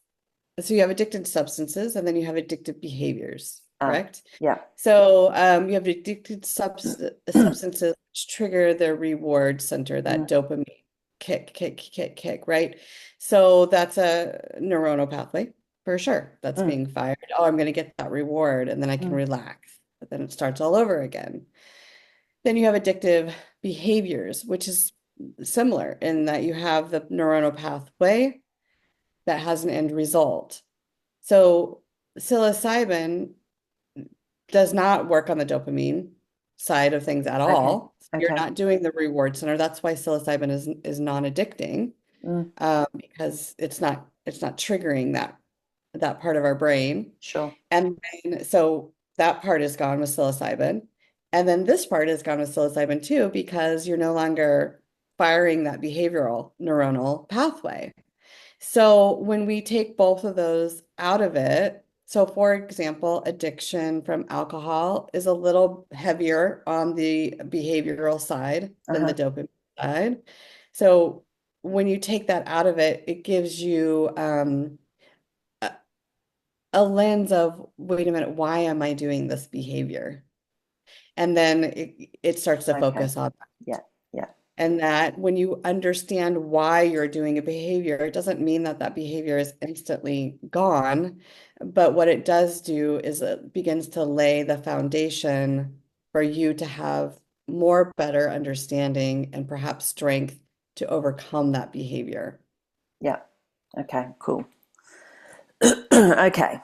so you have addictive substances and then you have addictive behaviors, Ah, correct? yeah. So you have addicted substances which trigger the reward center, that Mm, dopamine kick, kick, kick, kick, right? So that's a neuronal pathway for sure that's mm, being fired. Oh, I'm going to get that reward and then I can mm, relax. But then it starts all over again. Then you have addictive behaviors, which is similar in that you have the neuronal pathway that has an end result. So psilocybin does not work on the dopamine side of things at Okay. all. You're Okay. not doing the reward center. That's why psilocybin is non-addicting, Mm, because it's not triggering that part of our brain. sure. And then, so that part is gone with psilocybin. And then this part is gone with psilocybin too, because you're no longer firing that behavioral neuronal pathway. So when we take both of those out of it, so for example, addiction from alcohol is a little heavier on the behavioral side than the Uh-huh. dopamine side. So when you take that out of it, it gives you a, a lens of, wait a minute, why am I doing this behavior? And then it starts to Okay. focus on Yeah. Yeah. and that when you understand why you're doing a behavior, it doesn't mean that that behavior is instantly gone. But what it does do is it begins to lay the foundation for you to have more better understanding and perhaps strength to overcome that behavior. Yeah. Okay, cool. Okay.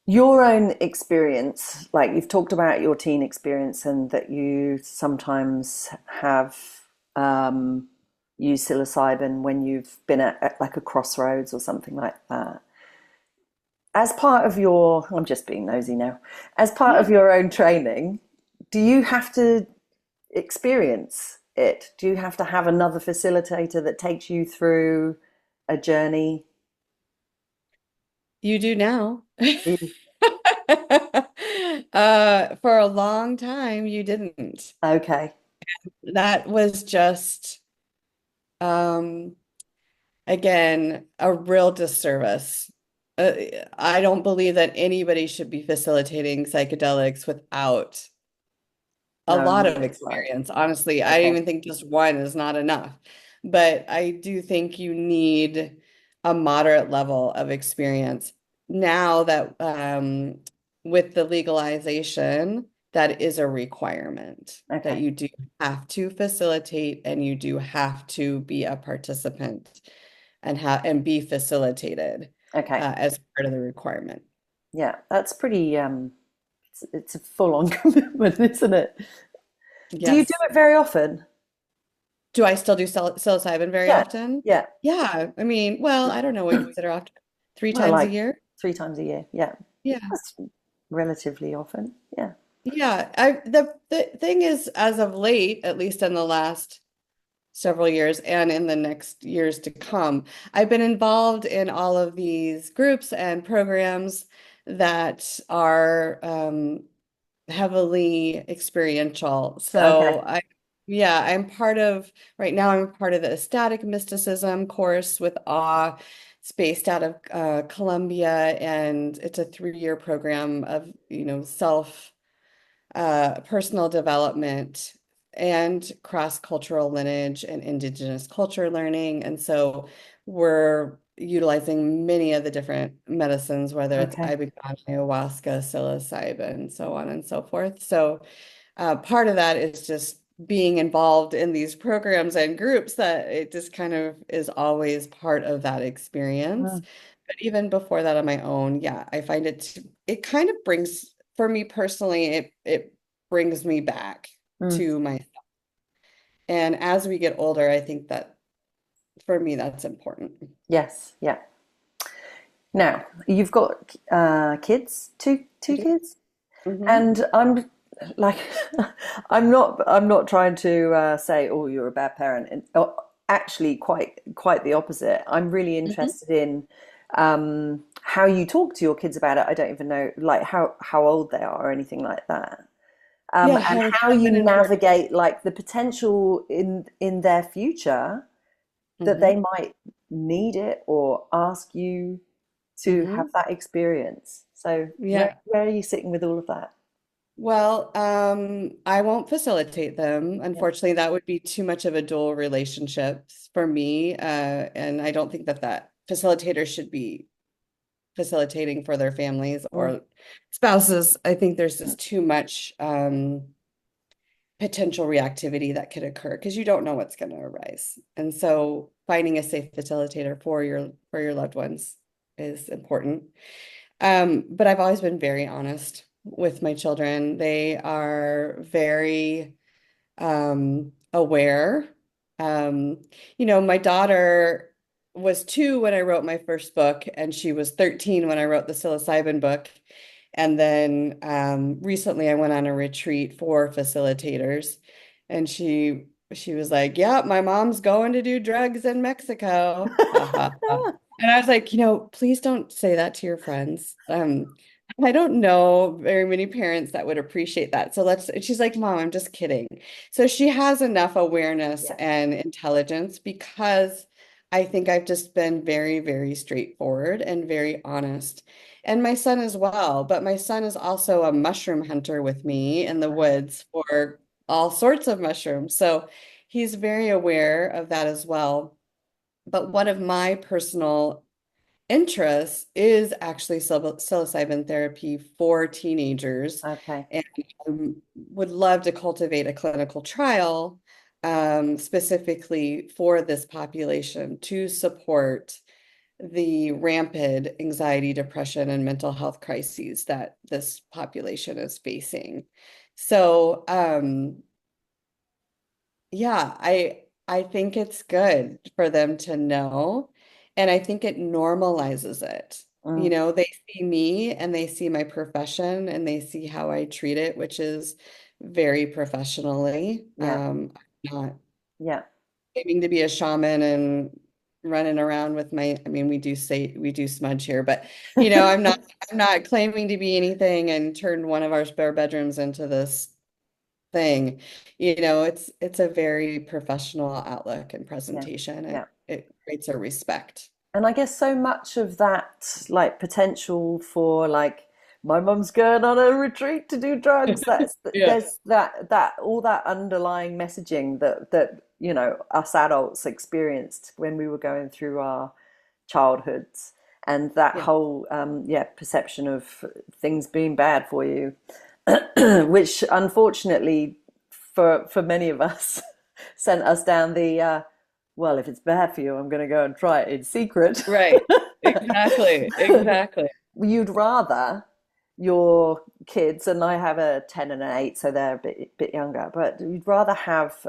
Your own experience, like you've talked about your teen experience and that you sometimes have um, used psilocybin when you've been at like a crossroads or something like that. As part of your, I'm just being nosy now, as part Yeah. of your own training, do you have to experience it? Do you have to have another facilitator that takes you through a journey? You do now. Mm. For a long time, you didn't. Okay. That was just um again, a real disservice. Uh, I don't believe that anybody should be facilitating psychedelics without a Knowing lot what of it's like. experience. Honestly, I Okay. even think just one is not enough. But I do think you need a moderate level of experience. Now that with the legalization, that is a requirement that Okay. you do have to facilitate and you do have to be a participant and be facilitated Okay. as part of the requirement. Yeah, that's pretty it's a full-on commitment, isn't it? Do you do Yes. it very often? Do I still do psilocybin very Yeah. often? Yeah. Yeah. I mean, well, I don't know what you consider often. Three Well, times a like year? 3 times a year. Yeah. Yeah. That's relatively often. Yeah. Yeah. The thing is, as of late, at least in the last several years and in the next years to come, I've been involved in all of these groups and programs that are heavily experiential. Okay. So yeah, right now I'm part of the ecstatic mysticism course with awe. It's based out of Columbia, and it's a 3-year program of, personal development and cross-cultural lineage and indigenous culture learning. And so we're utilizing many of the different medicines, whether it's Okay. ibogaine, ayahuasca, psilocybin, so on and so forth. So part of that is just being involved in these programs and groups that it just kind of is always part of that experience. Mm, But even before that on my own, yeah, I find it kind of brings, for me personally, it brings me back mm. to my, and as we get older, I think that for me, that's important. Yes. Yeah. Now, you've got kids, two kids, Mm-hmm. and I'm like, I'm not trying to say, oh, you're a bad parent. And, actually, quite the opposite. I'm really Mm-hmm. interested in how you talk to your kids about it. I don't even know, like how old they are or anything like that. Yeah, And how how you 7 and 14. navigate like the potential in their future that Mm-hmm. they might need it or ask you to have Mm-hmm. that experience. So Yeah. where are you sitting with all of that? Well, I won't facilitate them. Yeah. Unfortunately, that would be too much of a dual relationship for me. And I don't think that facilitators should be facilitating for their families Mm, or spouses. I think there's just too much potential reactivity that could occur because you don't know what's going to arise. And so finding a safe facilitator for your loved ones is important. But I've always been very honest with my children. They are very aware. Um, my daughter was 2 when I wrote my first book, and she was 13 when I wrote the psilocybin book. And then recently I went on a retreat for facilitators, and she was like, "Yeah, my mom's going to do drugs in Mexico." Ha, ha, ha. And I was like, please don't say that to your friends. I don't know very many parents that would appreciate that. So she's like, Mom, I'm just kidding. So she has enough awareness Yeah. and intelligence because I think I've just been very, very straightforward and very honest. And my son as well. But my son is also a mushroom hunter with me in the Uh-huh. woods for all sorts of mushrooms. So he's very aware of that as well. But one of my personal interest is actually psilocybin therapy for teenagers, Okay. and I would love to cultivate a clinical trial specifically for this population to support the rampant anxiety, depression, and mental health crises that this population is facing. So, yeah, I think it's good for them to know, and I think it normalizes it. Mm. They see me and they see my profession and they see how I treat it, which is very professionally. Yeah. I'm not Yeah. aiming to be a shaman and running around with I mean, we do smudge here, but I'm not claiming to be anything and turn one of our spare bedrooms into this thing. It's a very professional outlook and Yeah. presentation, and Yeah. it creates a respect. And I guess so much of that like potential for like my mum's going on a retreat to do drugs, that's Yeah. there's that all that underlying messaging that us adults experienced when we were going through our childhoods, and that Yeah. whole perception of things being bad for you, which unfortunately for many of us sent us down the well, if it's bad for you, I'm going to go and try it in secret. Right. Exactly. Exactly. You'd rather your kids, and I have a 10 and an 8, so they're a bit younger, but you'd rather have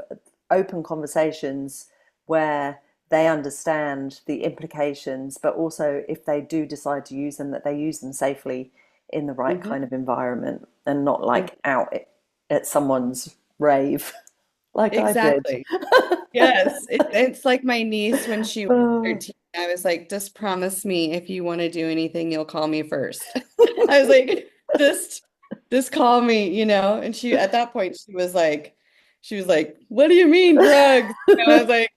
open conversations where they understand the implications, but also if they do decide to use them, that they use them safely in the right Hmm. kind of environment and not like out at someone's rave like I did. Exactly. Yes. It's like my niece when she was Oh, 13. I was like, just promise me if you want to do anything, you'll call me first. I was like, just just call me, and she at that point she was like, what do you mean drugs? And I was like,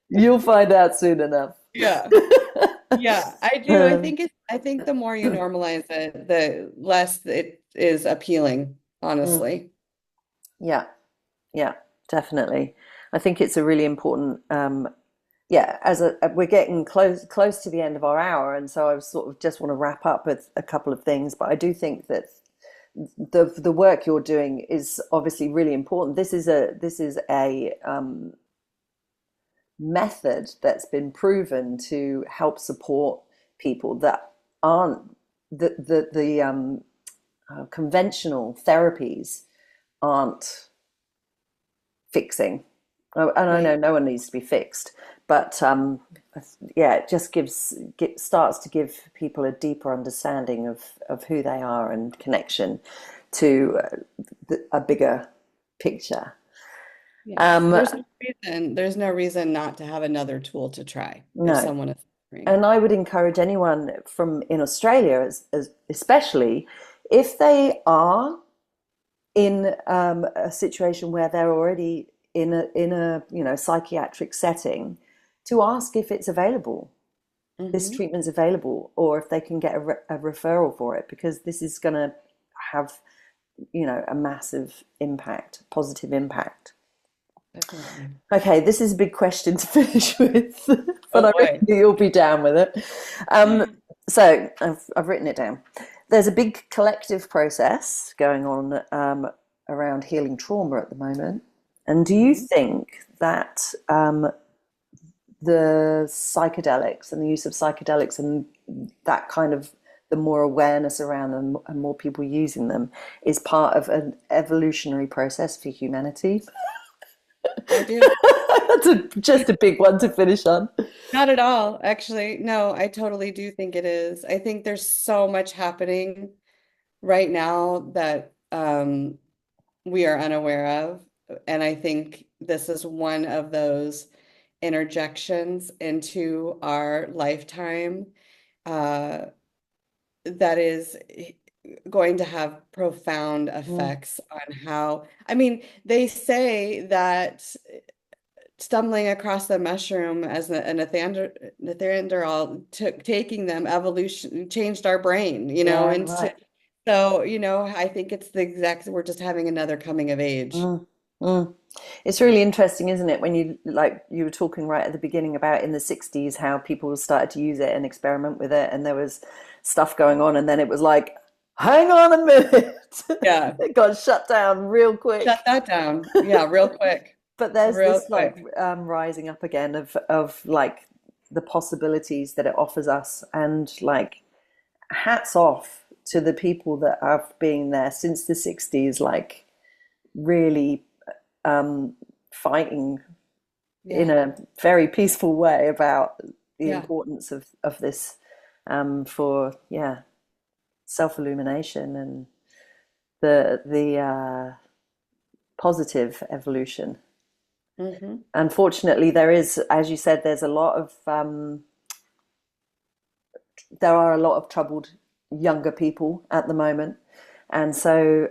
you'll find out soon enough. yeah. Yeah, I do. I think the more you normalize it, the less it is appealing, Mm, honestly. yeah, yeah, definitely. I think it's a really important yeah, we're getting close to the end of our hour, and so I sort of just want to wrap up with a couple of things. But I do think that the work you're doing is obviously really important. This is a method that's been proven to help support people that aren't the conventional therapies aren't fixing. And I know Right. no one needs to be fixed, but yeah, it just starts to give people a deeper understanding of who they are and connection to a bigger picture. Yes. Um, There's no reason not to have another tool to try if no, someone is suffering. and I would encourage anyone from in Australia, especially if they are in a situation where they're already in a psychiatric setting, to ask if it's available, this Hmm. treatment's available, or if they can get a referral for it, because this is going to have a massive impact, positive impact. Definitely. Okay, this is a big question to finish with, but Oh I boy. reckon you'll be down with it. Um, so I've written it down. There's a big collective process going on around healing trauma at the moment. And do you Hmm. think that the psychedelics and the use of psychedelics and that kind of the more awareness around them and more people using them is part of an evolutionary process for humanity. I do. That's just a big one to finish on. Not at all, actually. No, I totally do think it is. I think there's so much happening right now that we are unaware of. And I think this is one of those interjections into our lifetime uh, that is going to have profound Mm, effects on how, I mean, they say that stumbling across the mushroom as a Neanderthal took taking them evolution changed our brain, yeah, and right. so, I think it's the exact, we're just having another coming of age. Mm, mm. It's really interesting, isn't it, when you were talking right at the beginning about in the 60s how people started to use it and experiment with it, and there was stuff going on, and then it was like, hang on a minute. Yeah, It got shut down real shut quick. that down. Yeah, real quick, But there's real this like quick. rising up again of like the possibilities that it offers us, and like hats off to the people that have been there since the 60s, like really fighting in Yeah, a very peaceful way about the yeah. importance of this for self-illumination and the positive evolution. Hmm. Unfortunately, there is, as you said, there are a lot of troubled younger people at the moment, and so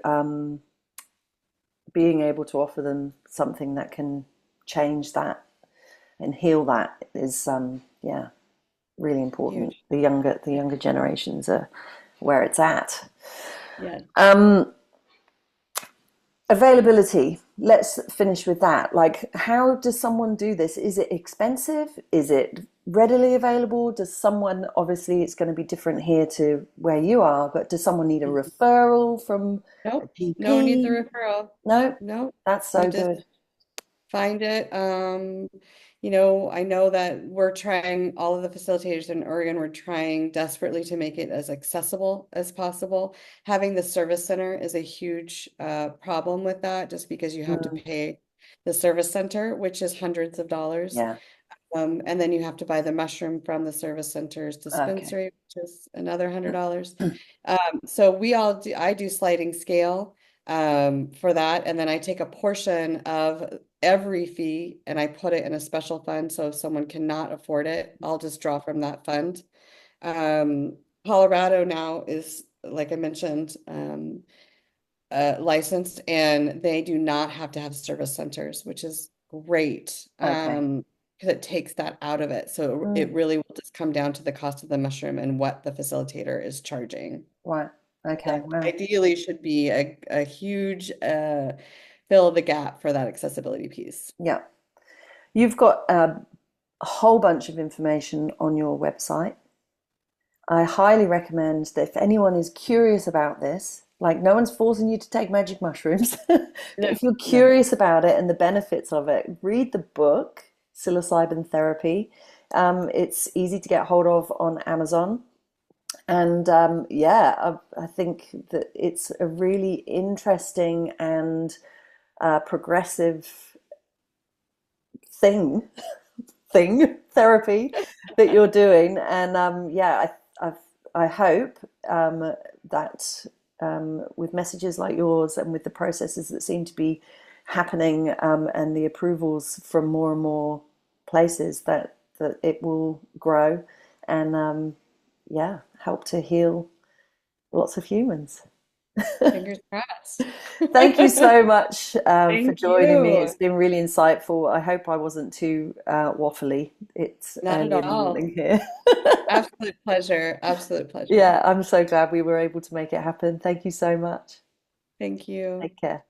being able to offer them something that can change that and heal that is really important. Huge. The younger generations are where it's at. Yeah. Um, Availability. Let's finish with that. Like, how does someone do this? Is it expensive? Is it readily available? Does someone, obviously, it's going to be different here to where you are, but does someone need a Mhm. referral from a Nope. No need the GP? referral. No, No. that's You so just good. find it. I know that we're trying, all of the facilitators in Oregon, we're trying desperately to make it as accessible as possible. Having the service center is a huge problem with that, just because you have to Mm, pay the service center, which is hundreds of dollars. yeah. And then you have to buy the mushroom from the service center's Okay. dispensary, which is another $100. So I do sliding scale for that. And then I take a portion of every fee and I put it in a special fund. So if someone cannot afford it, I'll just draw from that fund. Um, Colorado now is, like I mentioned, licensed, and they do not have to have service centers, which is great. Okay. Because it takes that out of it. So it Mm, really will just come down to the cost of the mushroom and what the facilitator is charging. right. Okay. That Wow. ideally should be a huge fill the gap for that accessibility piece. Yeah. You've got a whole bunch of information on your website. I highly recommend that if anyone is curious about this, like no one's forcing you to take magic mushrooms, but No, if you're no. curious about it and the benefits of it, read the book, Psilocybin Therapy. It's easy to get hold of on Amazon. And I think that it's a really interesting and progressive thing therapy that you're doing, and I hope that with messages like yours and with the processes that seem to be happening and the approvals from more and more places that it will grow and help to heal lots of humans. Fingers crossed. Thank you so much for Thank joining me. It's you. been really insightful. I hope I wasn't too waffly. It's Not at early in the all. morning here. Absolute pleasure. Absolute pleasure. Yeah, I'm so glad we were able to make it happen. Thank you so much. Thank you. Take care.